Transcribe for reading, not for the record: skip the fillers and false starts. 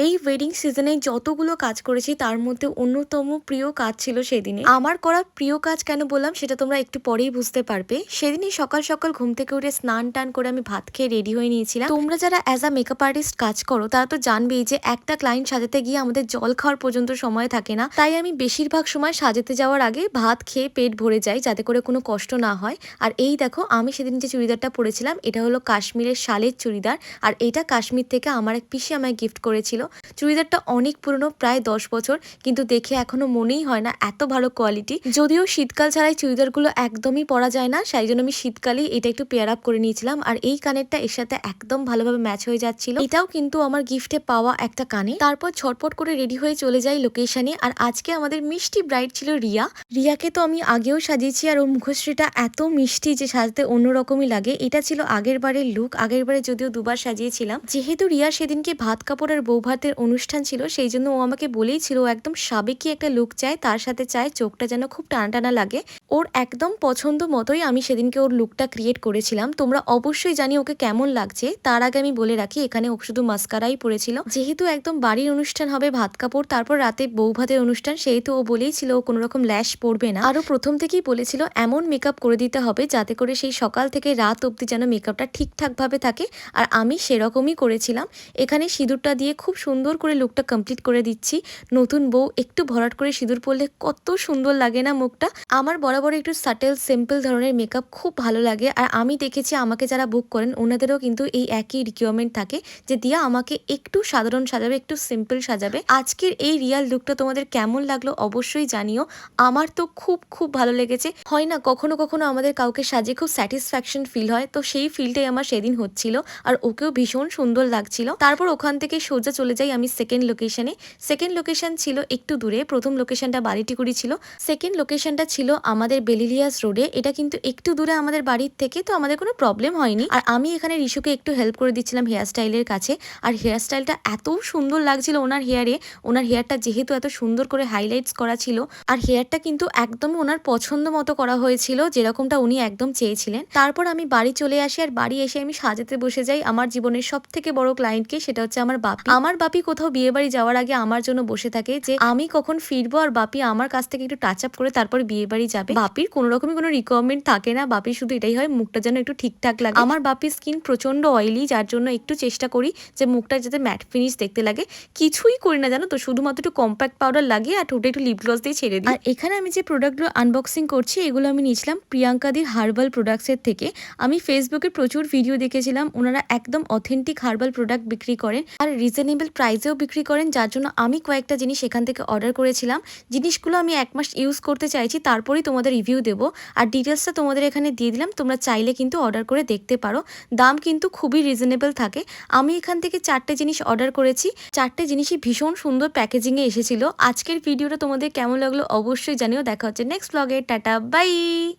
এই ওয়েডিং সিজনে যতগুলো কাজ করেছি তার মধ্যে অন্যতম প্রিয় কাজ ছিল সেদিনে। আমার করা প্রিয় কাজ কেন বললাম সেটা তোমরা একটু পরেই বুঝতে পারবে। সেদিনই সকাল সকাল ঘুম থেকে উঠে স্নান টান করে আমি ভাত খেয়ে রেডি হয়ে নিয়েছিলাম। তোমরা যারা অ্যাজ আ মেকআপ আর্টিস্ট কাজ করো তারা তো জানবেই যে একটা ক্লায়েন্ট সাজাতে গিয়ে আমাদের জল খাওয়ার পর্যন্ত সময় থাকে না। তাই আমি বেশিরভাগ সময় সাজাতে যাওয়ার আগে ভাত খেয়ে পেট ভরে যাই যাতে করে কোনো কষ্ট না হয়। আর এই দেখো আমি সেদিন যে চুড়িদারটা পরেছিলাম এটা হলো কাশ্মীরের শালের চুড়িদার। আর এটা কাশ্মীর থেকে আমার এক পিসি আমায় গিফট করেছিল। চুড়িদারটা অনেক পুরনো, প্রায় 10 বছর, কিন্তু দেখে এখনো মনেই হয় না এত ভালো কোয়ালিটি। যদিও শীতকাল ছাড়াই চুড়িদারগুলো একদমই পরা যায় না, সেই জন্য আমি শীতকালেই এটা একটু পেয়ার আপ করে নিয়েছিলাম। আর এই কানেরটা এর সাথে একদম ভালোভাবে ম্যাচ হয়ে যাচ্ছিল। এটাও কিন্তু আমার গিফটে পাওয়া একটা কানে। তারপর ছটপট করে রেডি হয়ে চলে যাই লোকেশনে। আর আজকে আমাদের মিষ্টি ব্রাইড ছিল রিয়া। রিয়াকে তো আমি আগেও সাজিয়েছি আর ওর মুখশ্রীটা এত মিষ্টি যে সাজতে অন্যরকমই লাগে। এটা ছিল আগের বারের লুক, আগের বারে যদিও দুবার সাজিয়েছিলাম। যেহেতু রিয়া সেদিনকে ভাত কাপড় আর বউ ভাতের অনুষ্ঠান ছিল সেই জন্য ও আমাকে বলেই ছিল একদম সাবেকি একটা লুক চায়, তার সাথে চায় চোখটা যেন খুব টানা টানা লাগে। ওর একদম পছন্দ মতোই আমি সেদিনকে ওর লুকটা ক্রিয়েট করেছিলাম। তোমরা অবশ্যই জানি ওকে কেমন লাগছে। তার আগে আমি বলে রাখি এখানে ও শুধু মাস্কারাই পরেছিল। যেহেতু একদম বাড়ির অনুষ্ঠান হবে ভাত কাপড়, তারপর রাতে বউ ভাতের অনুষ্ঠান, সেহেতু ও বলেই ছিল ও কোনো রকম ল্যাশ পরবে না। আরো প্রথম থেকেই বলেছিল এমন মেকআপ করে দিতে হবে যাতে করে সেই সকাল থেকে রাত অবধি যেন মেকআপটা ঠিকঠাক ভাবে থাকে। আর আমি সেরকমই করেছিলাম। এখানে সিঁদুরটা দিয়ে খুব সুন্দর করে লুকটা কমপ্লিট করে দিচ্ছি। নতুন বউ একটু ভরাট করে সিঁদুর পরলে কত সুন্দর লাগে না মুখটা। আমার বরাবর একটু সাটেল সিম্পল ধরনের মেকআপ খুব ভালো লাগে। আর আমি দেখেছি আমাকে যারা বুক করেন ওনাদেরও কিন্তু এই একই রিকোয়ারমেন্ট থাকে যে দিয়া আমাকে একটু সাধারণ সাজাবে, একটু সিম্পল সাজাবে। আজকের এই রিয়াল লুকটা তোমাদের কেমন লাগলো অবশ্যই জানিও। আমার তো খুব খুব ভালো লেগেছে। হয় না কখনো কখনো আমাদের কাউকে সাজিয়ে খুব স্যাটিসফ্যাকশন ফিল হয়, তো সেই ফিলটাই আমার সেদিন হচ্ছিল। আর ওকেও ভীষণ সুন্দর লাগছিল। তারপর ওখান থেকে সোজা চলে যাই আমি সেকেন্ড লোকেশনে। সেকেন্ড লোকেশন ছিল একটু দূরে, প্রথম লোকেশনটা বালিটিকুড়ি ছিল, সেকেন্ড লোকেশনটা ছিল আমাদের বেলিলিয়াস রোডে। এটা কিন্তু একটু দূরে আমাদের বাড়ির থেকে, তো আমাদের কোনো প্রবলেম হয়নি। আর আমি এখানে রিশুকে একটু হেল্প করে দিচ্ছিলাম হেয়ার স্টাইলের কাছে। আর হেয়ার স্টাইলটা এত সুন্দর লাগছিল ওনার হেয়ারে। ওনার হেয়ারটা যেহেতু এত সুন্দর করে হাইলাইটস করা ছিল আর হেয়ারটা কিন্তু একদমই ওনার পছন্দ মতো করা হয়েছিল, যেরকমটা উনি একদম চেয়েছিলেন। তারপর আমি বাড়ি চলে আসি আর বাড়ি এসে আমি সাজাতে বসে যাই আমার জীবনের সব থেকে বড় ক্লায়েন্টকে, সেটা হচ্ছে আমার বাপি। আমার বাপি কোথাও বিয়ে বাড়ি যাওয়ার আগে আমার জন্য বসে থাকে যে আমি কখন ফিরবো আর বাপি আমার কাছ থেকে একটু টাচ আপ করে তারপর বিয়ে বাড়ি যাবে। বাপির কোনো রকমই কোনো রিকোয়ারমেন্ট থাকে না, বাপির শুধু এটাই হয় মুখটা যেন একটু ঠিকঠাক লাগে। আমার বাপির স্কিন প্রচন্ড অয়েলি, যার জন্য একটু চেষ্টা করি যে মুখটা যাতে ম্যাট ফিনিশ দেখতে লাগে। কিছুই করি না জানো তো, শুধুমাত্র একটু কম্প্যাক্ট পাউডার লাগিয়ে আর ঠোঁটে একটু লিপ গ্লস দিয়ে ছেড়ে দিই। আর এখানে আমি যে প্রোডাক্টগুলো আনবক্সিং করছি এগুলো আমি নিয়েছিলাম প্রিয়াঙ্কাদির হার্বাল প্রোডাক্টসের থেকে। আমি ফেসবুকে প্রচুর ভিডিও দেখেছিলাম, ওনারা একদম অথেন্টিক হার্বাল প্রোডাক্ট বিক্রি করেন আর রিজনেবল প্রাইসেও বিক্রি করেন, যার জন্য আমি কয়েকটা জিনিস এখান থেকে অর্ডার করেছিলাম। জিনিসগুলো আমি 1 মাস ইউজ করতে চাইছি, তারপরেই তোমাদের রিভিউ দেবো। আর ডিটেলসটা তোমাদের এখানে দিয়ে দিলাম, তোমরা চাইলে কিন্তু অর্ডার করে দেখতে পারো। দাম কিন্তু খুবই রিজনেবল থাকে। আমি এখান থেকে 4টে জিনিস অর্ডার করেছি, 4টে জিনিসই ভীষণ সুন্দর প্যাকেজিংয়ে এসেছিল। আজকের ভিডিওটা তোমাদের কেমন লাগলো অবশ্যই জানিও। দেখা হচ্ছে নেক্সট ব্লগে। Tata bye.